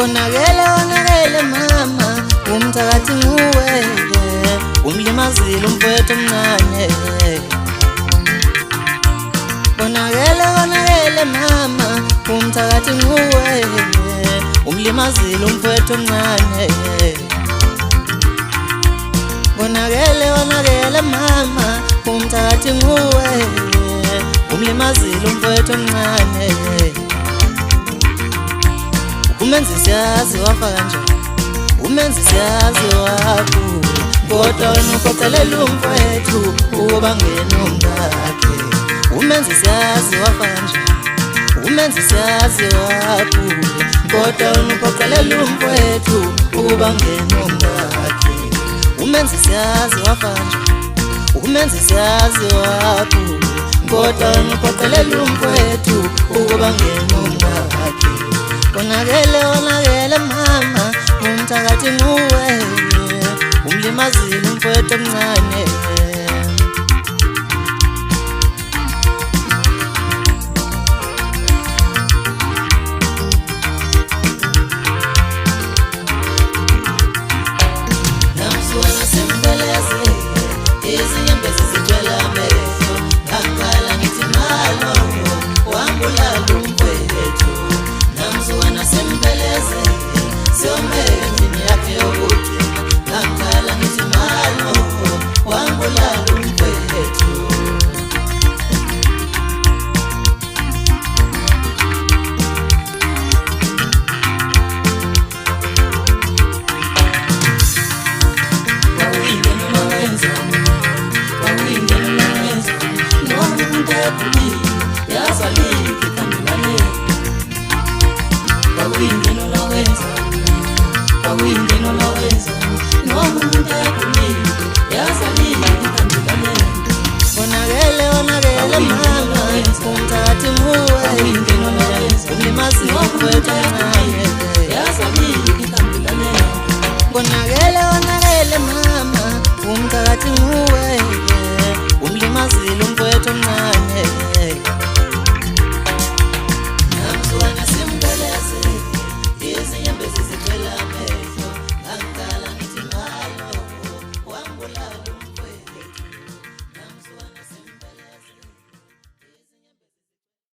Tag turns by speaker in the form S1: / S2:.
S1: Konakele mama, umthakathi nguwe, umlimazile umfowethu omncane. Konakele mama, umthakathi nguwe, umlimazile umfowethu omncane. Konakele mama, umthakathi nguwe, umlimazile umfowethu omncane. Umenzi siyazi wafa kanjani, umenzi siyazi wakhula, kodwa wena ukhocelela umfowethu ukuba ngene umkakhe. Umenzi siyazi wafa kanjani, umenzi siyazi wakhula, kodwa wena ukhocelela umfowethu ukuba ngene umkakhe. Umenzi siyazi wafa kanjani, umenzi siyazi wakhula, kodwa wena ukhocelela umfowethu ukuba ngene umkakhe. Konakele mama, umthakathi nguwe, umlimazile umfowethu omncane.